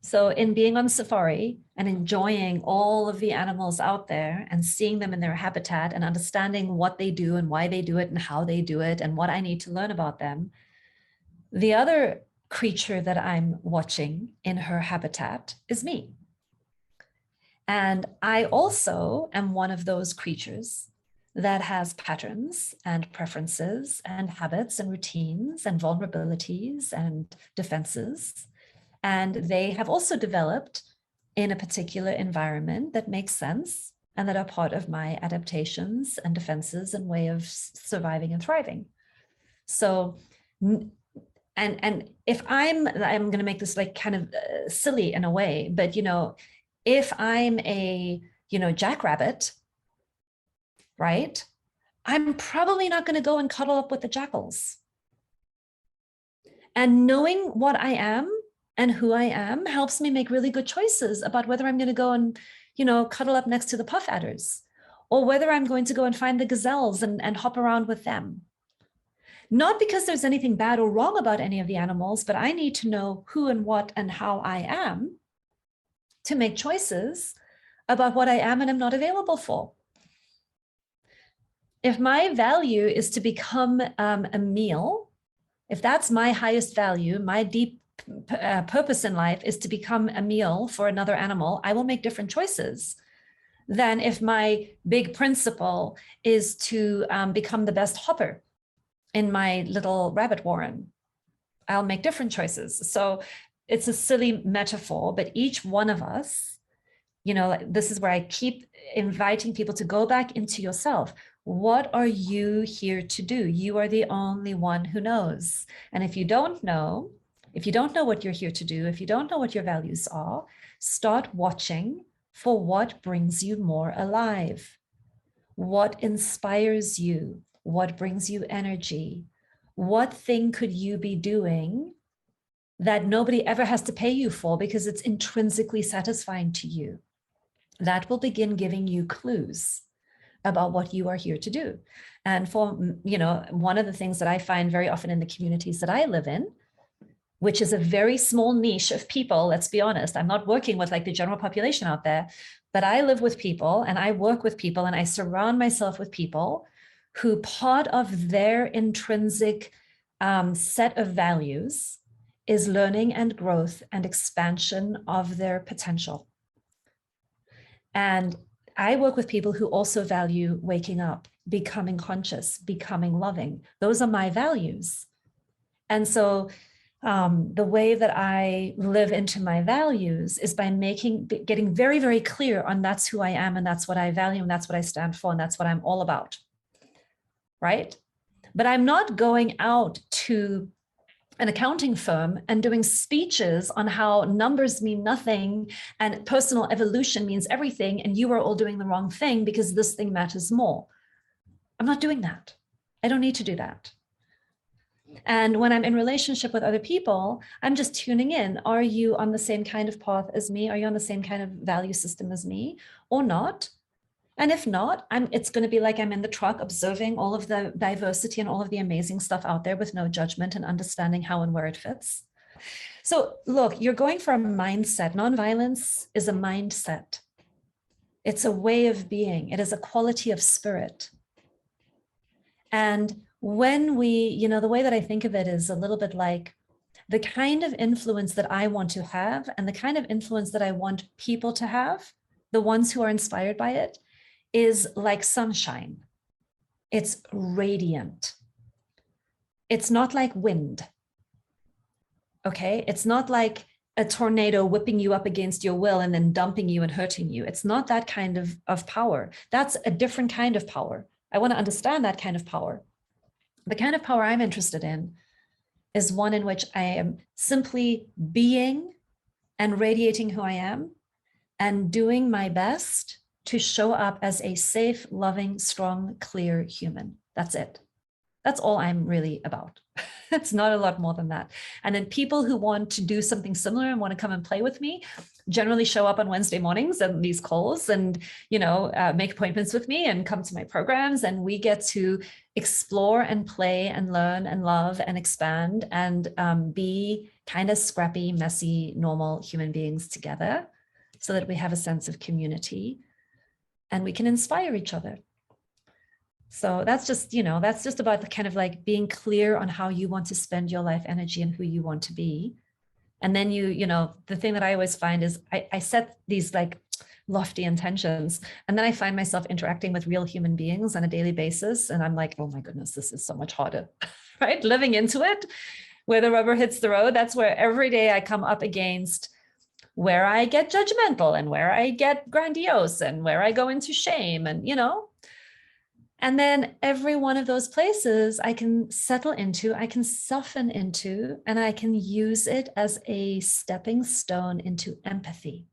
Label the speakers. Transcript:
Speaker 1: So in being on safari and enjoying all of the animals out there and seeing them in their habitat and understanding what they do and why they do it and how they do it and what I need to learn about them, the other creature that I'm watching in her habitat is me. And I also am one of those creatures that has patterns and preferences and habits and routines and vulnerabilities and defenses. And they have also developed in a particular environment that makes sense and that are part of my adaptations and defenses and way of surviving and thriving. So, and if I'm going to make this like kind of silly in a way, but, you know, if I'm a, you know, jackrabbit, right, I'm probably not going to go and cuddle up with the jackals. And knowing what I am and who I am helps me make really good choices about whether I'm going to go and, you know, cuddle up next to the puff adders, or whether I'm going to go and find the gazelles and hop around with them. Not because there's anything bad or wrong about any of the animals, but I need to know who and what and how I am to make choices about what I am and am not available for. If my value is to become a meal, if that's my highest value, my deep purpose in life is to become a meal for another animal, I will make different choices than if my big principle is to become the best hopper in my little rabbit warren. I'll make different choices. So it's a silly metaphor, but each one of us, you know, this is where I keep inviting people to go back into yourself. What are you here to do? You are the only one who knows. And if you don't know what you're here to do, if you don't know what your values are, start watching for what brings you more alive. What inspires you? What brings you energy? What thing could you be doing that nobody ever has to pay you for because it's intrinsically satisfying to you? That will begin giving you clues about what you are here to do. And for, you know, one of the things that I find very often in the communities that I live in, which is a very small niche of people, let's be honest, I'm not working with like the general population out there, but I live with people and I work with people and I surround myself with people who part of their intrinsic set of values is learning and growth and expansion of their potential. And I work with people who also value waking up, becoming conscious, becoming loving. Those are my values. And so the way that I live into my values is by getting very, very clear on that's who I am and that's what I value and that's what I stand for and that's what I'm all about, right? But I'm not going out to an accounting firm and doing speeches on how numbers mean nothing and personal evolution means everything and you are all doing the wrong thing because this thing matters more. I'm not doing that. I don't need to do that. And when I'm in relationship with other people, I'm just tuning in. Are you on the same kind of path as me? Are you on the same kind of value system as me or not? And if not, it's going to be like I'm in the truck observing all of the diversity and all of the amazing stuff out there with no judgment and understanding how and where it fits. So look, you're going for a mindset. Nonviolence is a mindset. It's a way of being. It is a quality of spirit. And when we, you know, the way that I think of it is a little bit like the kind of influence that I want to have and the kind of influence that I want people to have, the ones who are inspired by it, is like sunshine. It's radiant. It's not like wind. Okay? It's not like a tornado whipping you up against your will and then dumping you and hurting you. It's not that kind of power. That's a different kind of power. I want to understand that kind of power. The kind of power I'm interested in is one in which I am simply being and radiating who I am and doing my best to show up as a safe, loving, strong, clear human. That's it. That's all I'm really about. It's not a lot more than that. And then people who want to do something similar and want to come and play with me generally show up on Wednesday mornings and these calls and, make appointments with me and come to my programs. And we get to explore and play and learn and love and expand and be kind of scrappy, messy, normal human beings together so that we have a sense of community and we can inspire each other. So that's just about the kind of like being clear on how you want to spend your life energy and who you want to be. And then the thing that I always find is I set these like lofty intentions, and then I find myself interacting with real human beings on a daily basis. And I'm like, oh my goodness, this is so much harder, right? Living into it, where the rubber hits the road. That's where every day I come up against where I get judgmental and where I get grandiose and where I go into shame and then every one of those places I can settle into, I can soften into, and I can use it as a stepping stone into empathy.